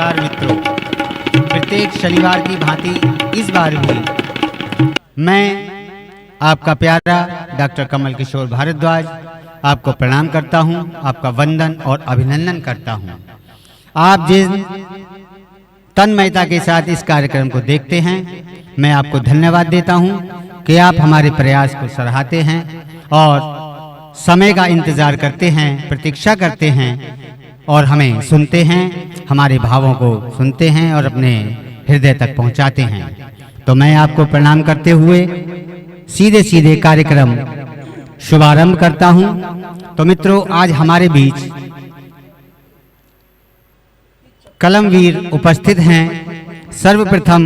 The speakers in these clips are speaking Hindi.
नमस्कार मित्रों। प्रत्येक शनिवार की भांति इस बार भी मैं आपका प्यारा डॉक्टर कमल किशोर भारद्वाज आपको प्रणाम करता हूं, आपका वंदन और अभिनंदन करता हूं। आप जिस तन्मयता के साथ इस कार्यक्रम को देखते हैं, मैं आपको धन्यवाद देता हूं कि आप हमारे प्रयास को सराहते हैं और समय का इंतजार करते हैं, प्रतीक्षा करते हैं और हमें सुनते हैं, हमारे भावों को सुनते हैं और अपने हृदय तक पहुंचाते हैं। तो मैं आपको प्रणाम करते हुए सीधे सीधे कार्यक्रम शुभारंभ करता हूं। तो मित्रों, आज हमारे बीच कलमवीर उपस्थित हैं। सर्वप्रथम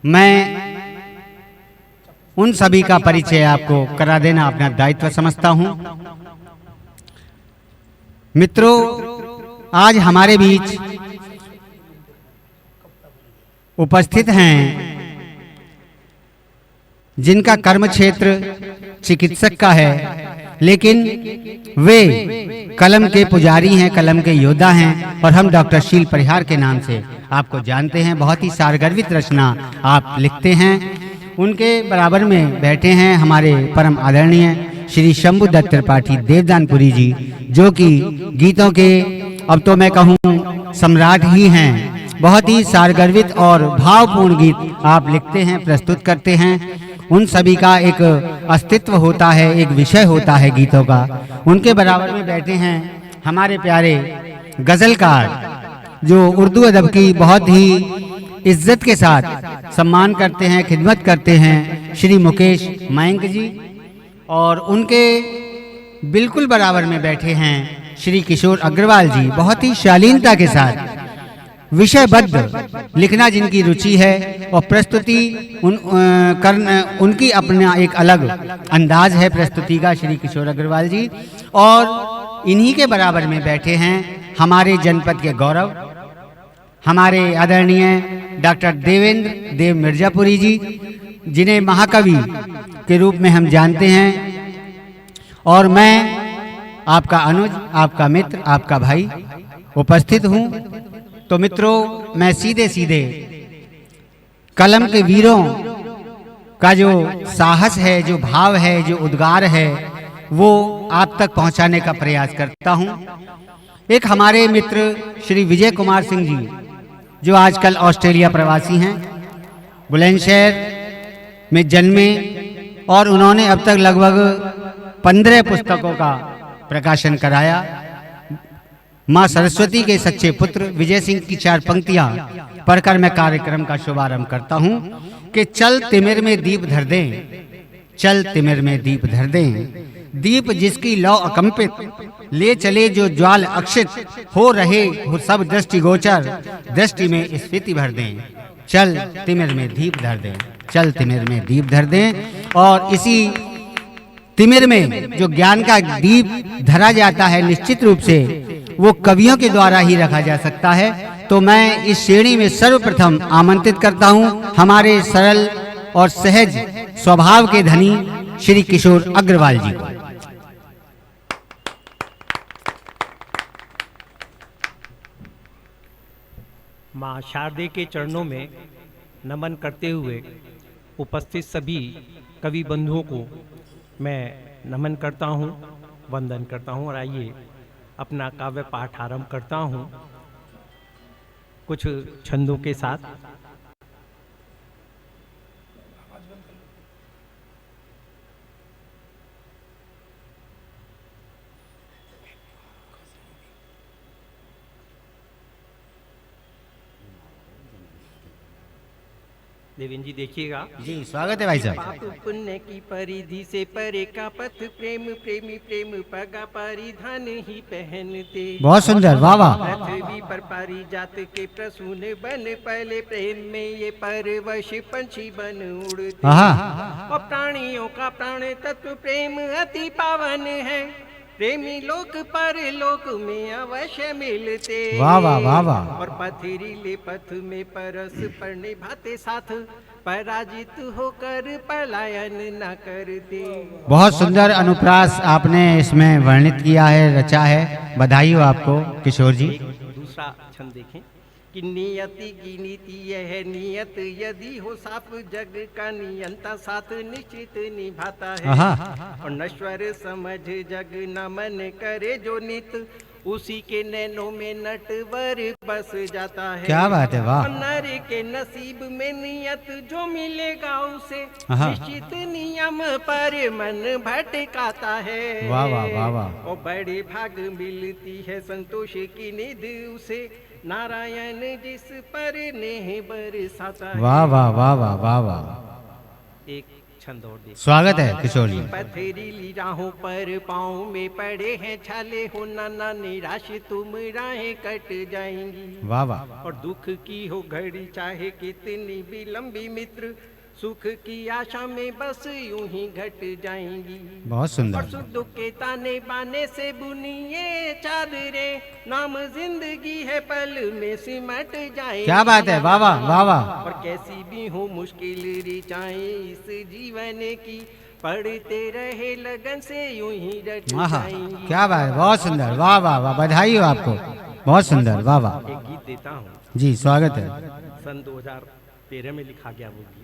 मैं उन सभी का परिचय आपको करा देना अपना दायित्व समझता हूं। मित्रों, आज हमारे बीच उपस्थित हैं जिनका कर्म क्षेत्र चिकित्सक का है, लेकिन वे कलम के पुजारी हैं, कलम के योद्धा हैं और हम डॉक्टर शील परिहार के नाम से आपको जानते हैं। बहुत ही सारगर्भित रचना आप लिखते हैं। उनके बराबर में बैठे हैं हमारे परम आदरणीय श्री शंभु दत्त त्रिपाठी देवदानपुरी जी, जो कि गीतों के अब तो मैं कहूँ सम्राट ही हैं। बहुत ही सारगर्भित और भावपूर्ण गीत आप लिखते हैं, प्रस्तुत करते हैं। उन सभी का एक अस्तित्व होता है, एक विषय होता है गीतों का। उनके बराबर में बैठे हैं हमारे प्यारे गजलकार, जो उर्दू अदब की बहुत ही इज्जत के साथ सम्मान करते हैं, खिदमत करते हैं, श्री मुकेश मयंक जी। और उनके बिल्कुल बराबर में बैठे हैं श्री किशोर अग्रवाल जी। बहुत ही शालीनता के साथ विषयबद्ध लिखना जिनकी रुचि है और प्रस्तुति उनकी अपना एक अलग अंदाज है प्रस्तुति का, श्री किशोर अग्रवाल जी। और इन्हीं के बराबर में बैठे हैं हमारे जनपद के गौरव, हमारे आदरणीय डॉक्टर देवेंद्र देव मिर्जापुरी जी, जिन्हें महाकवि के रूप में हम जानते हैं। और मैं आपका अनुज, आपका मित्र, आपका भाई उपस्थित हूं। तो मित्रों, मैं सीधे सीधे कलम के वीरों का जो साहस है, जो भाव है, जो उद्गार है, वो आप तक पहुंचाने का प्रयास करता हूं। एक हमारे मित्र श्री विजय कुमार सिंह जी, जो आजकल ऑस्ट्रेलिया प्रवासी हैं, बुलंदशहर में जन्मे और उन्होंने अब तक लगभग 15 पुस्तकों का प्रकाशन कराया। माँ सरस्वती के सच्चे पुत्र विजय सिंह की 4 पंक्तियां पढ़कर मैं कार्यक्रम का शुभारंभ करता हूं कि चल तिमिर में दीप धर दें, चल तिमिर में दीप धर दें, दीप जिसकी लौ अकंपित, ले चले जो ज्वाल अक्षित, हो रहे हो सब दृष्टि गोचर, दृष्टि में स्फीति भर दें, चल तिमिर में दीप धर दें, चल तिमिर में दीप धर दें। और इसी तिमिर में जो ज्ञान का दीप धरा जाता है, निश्चित रूप से वो कवियों के द्वारा ही रखा जा सकता है। तो मैं इस श्रेणी में सर्वप्रथम आमंत्रित करता हूं हमारे सरल और सहज स्वभाव के धनी श्री किशोर अग्रवाल जी को। माँ शारदे के चरणों में नमन करते हुए उपस्थित सभी कवि बंधुओं को मैं नमन करता हूँ, वंदन करता हूँ। और आइए अपना काव्य पाठ आरंभ करता हूँ कुछ छंदों के साथ। देवेंद्र जी देखिएगा। जी स्वागत है भाई साहब। पाप पुण्य की परिधि से परे का पथ, प्रेम प्रेमी प्रेम पगा परिधान ही पहनते। बहुत सुंदर, वाह वाह। पृथ्वी पर पारिजात के प्रसून बन, पहले प्रेम में ये परवश पंछी बन उड़ते। और प्राणियों का प्राण तत्व प्रेम अति पावन है, प्रेमी लोक पर लोक में अवश्य मिलते। वाह वाह वाह वाह। और पथरीले पथ में परस पर निभाते साथ, पराजित होकर पलायन न करते। बहुत सुंदर अनुप्रास आपने इसमें वर्णित किया है, रचा है। बधाई हो आपको किशोर जी। दूसरा छंद देखें कि नियति की नीति यह नियत यदि हो साफ जग का नियंता साथ निश्चित निभाता है आहा। और नश्वर समझ जग न मन करे जो नित उसी के नैनों में नटवर बस जाता है। क्या बात है, वाह। और नर के नसीब में नियत जो मिलेगा उसे आहा। निश्चित नियम पर मन भटकाता है। वाह वाह वाह वाह। और बड़े भाग मिलती है संतोष की निध उसे नारायण जिस पर नेह बरसाता है। वाह वाह वाह वाह वाह वाह। एक छंद और देख। स्वागत है किशोर जी। पथरीली राहों पर पाँव में पड़े हैं छाले हो नाना निराश तुम राहें कट जाएंगी। वाह वाह। और दुख की हो घड़ी चाहे कितनी भी लंबी मित्र सुख की आशा में बस यूं ही घट जाएंगी। बहुत और सुंदर। सुख दुख के ताने बाने से बुनिए चादरे नाम जिंदगी है पल में सिमट जाए। क्या बात है, वाह वाह वाह वाह। और कैसी भी हो मुश्किल ऋचाएं इस जीवन की पढ़ते रहे लगन से यूं ही रट आहा, जाएंगी। क्या बात है, बहुत सुंदर, वाह वाह वाह, बधाई हो आपको, बहुत सुंदर, वाह वाह। एक गीत देता हूँ, जी स्वागत है। सन 2013 में लिखा गया वो गीत।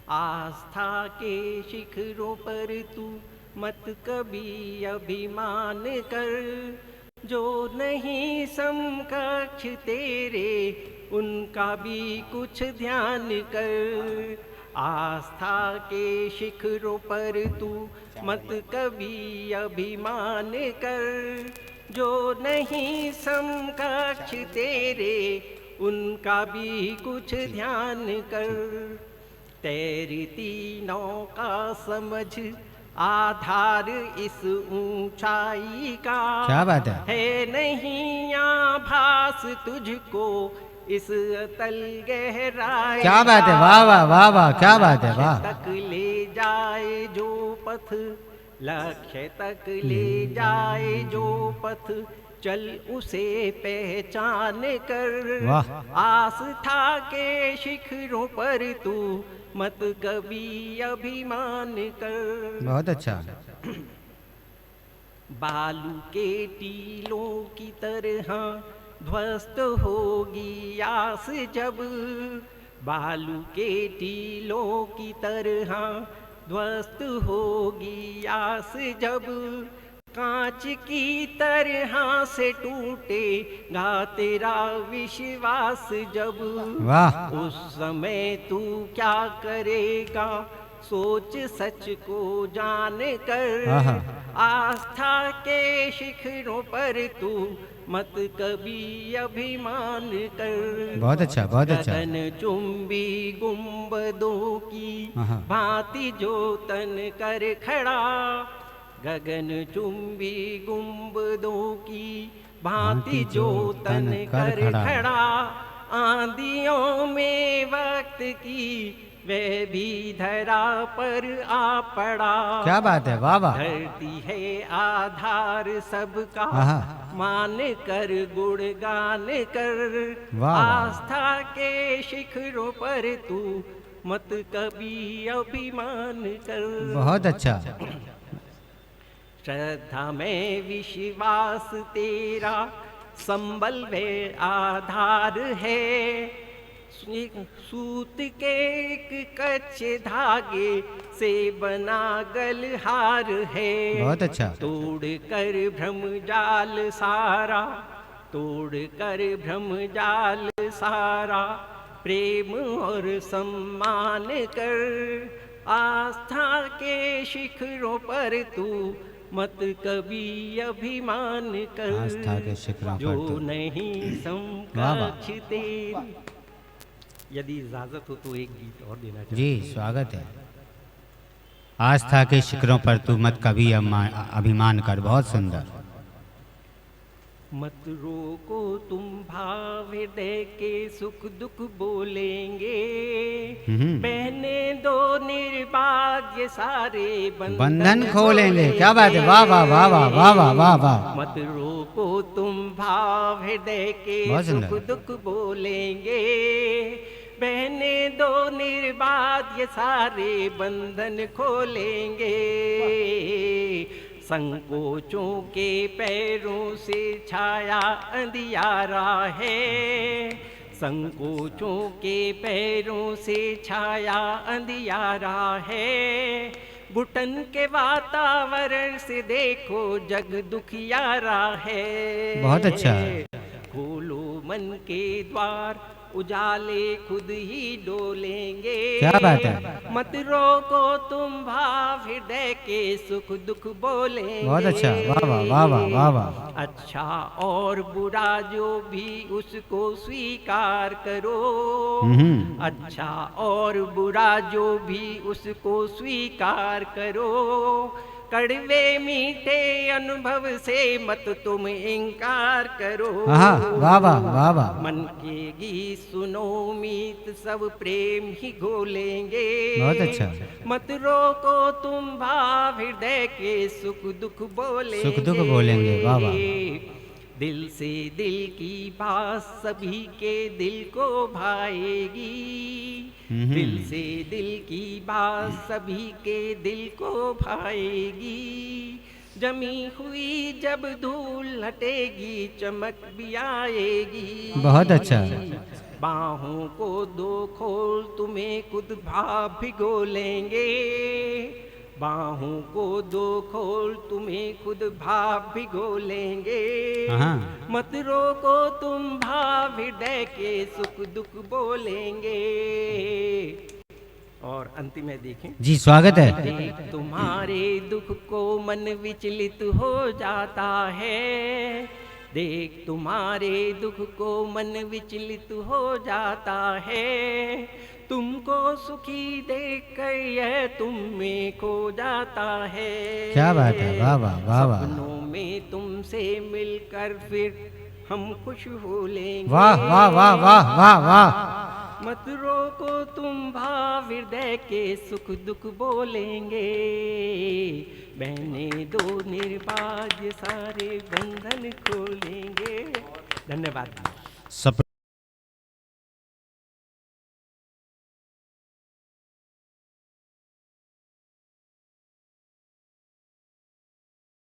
आस्था के शिखरों पर तू मत कभी अभिमान कर जो नहीं समकक्ष तेरे उनका भी कुछ ध्यान कर। आस्था के शिखरों पर तू मत कभी अभिमान कर जो नहीं समकक्ष तेरे उनका भी कुछ ध्यान कर। तैरती नौका समझ आधार इस ऊंचाई का क्या बात है नहीं आभास तुझको इस अतल गहराई। क्या बात है, वाह वाह वाह वाह, क्या बात है, वाह। तक ले जाए जो पथ लक्ष्य तक ले जाए जो पथ चल उसे पहचान कर। वाह। आस्था के शिखरों पर तू मत कभी अभिमान कर। बहुत अच्छा। बालू के टीलों की तरह ध्वस्त होगी आस जब बालू के टीलों की तरह ध्वस्त होगी आस जब कांच की तरह से टूटेगा तेरा विश्वास जब। वाह। उस समय तू क्या करेगा सोच सच को जान कर। आहा। आस्था के शिखरों पर तू मत कभी अभिमान कर। बहुत अच्छा, बहुत अच्छा। गगन चुंबी गुंबदों की आहा। भांति जो तन कर खड़ा गगन चुंबी गुंबदों की भांति जो तन कर खड़ा आंधियों में वक्त की वह भी धरा पर आ पड़ा। क्या बात है, वाह वाह। धरती है आधार सबका आहा। मान कर गुणगान कर। वाह। आस्था के शिखरों पर तू मत कभी अभिमान कर। बहुत अच्छा। श्रद्धा में विश्वास तेरा संबल वे आधार है। सूत के एक कच्चे धागे से बना गलहार है। बहुत अच्छा। तोड़ कर भ्रम जाल सारा तोड़ कर भ्रम जाल सारा प्रेम और सम्मान कर। आस्था के शिखरों पर तू मत कभी अभिमान कर। आस्था के शिखरों पर जो तू नहीं समकक्ष तेरी। यदि इजाजत हो तो एक गीत और देना चाहिए। जी स्वागत है। आस्था के शिखरों पर तू मत कभी अभिमान कर, बहुत सुंदर। मत रोको तुम भाव हृदय के सुख दुख बोलेंगे। बहने दो निर्भाग्य सारे बंधन खोलेंगे। क्या बात है, वाह वाह वाह वाह वाह वाह वाह वाह। मत रोको तुम भाव हृदय के बहुत सुंदर। सुख दुख बोलेंगे। बहने दो निर्बाध ये सारे बंधन खोलेंगे। संकोचों के पैरों से छाया अंधियारा है, संकोचों के पैरों से छाया अंधियारा है। घुटन के वातावरण से देखो जग दुखियारा है। बहुत अच्छा। खोलो मन के द्वार, उजाले खुद ही डोलेंगे। क्या बात है। मत रोको तुम भाव, हृदय के सुख दुख बोलेंगे। बहुत अच्छा, वाह वाह वाह वाह वाह वाह। अच्छा और बुरा जो भी उसको स्वीकार करो। अच्छा और बुरा जो भी उसको स्वीकार करो। कड़वे मीठे अनुभव से मत तुम इंकार करो। वाह वाह वाह वाह। मन के गीत सुनो, मीत सब प्रेम ही घोलेंगे। बहुत अच्छा। मत रोको तुम भाव, हृदय के सुख दुख बोलेंगे। सुख दुख बोलेंगे, वाह वाह। दिल से दिल की बात सभी के दिल को भाएगी। दिल से दिल की बात सभी के दिल को भाएगी। जमी हुई जब धूल हटेगी, चमक भी आएगी। बहुत अच्छा। बाहों को दो खोल, तुम्हें खुद भाव भिगो लेंगे। बाहों को दो खोल, तुम्हें खुद भाव भिगो लेंगे। मत रोको तुम भाव, हृदय के सुख दुख बोलेंगे। और अंतिम में देखें जी, स्वागत है। देख तुम्हारे दुख को मन विचलित हो जाता है। देख तुम्हारे दुख को मन विचलित हो जाता है। तुमको सुखी देख कर यह तुम में खो जाता है। क्या बात है, वाह वाह वाह वाह। सपनों में तुमसे मिलकर फिर हम खुश हो लेंगे। वाह वाह वाह वाह वाह वाह। मत रोको तुम भाव, हृदय के सुख दुख बोलेंगे। बहने दो निर्बाध सारे बंधन खोलेंगे। धन्यवाद।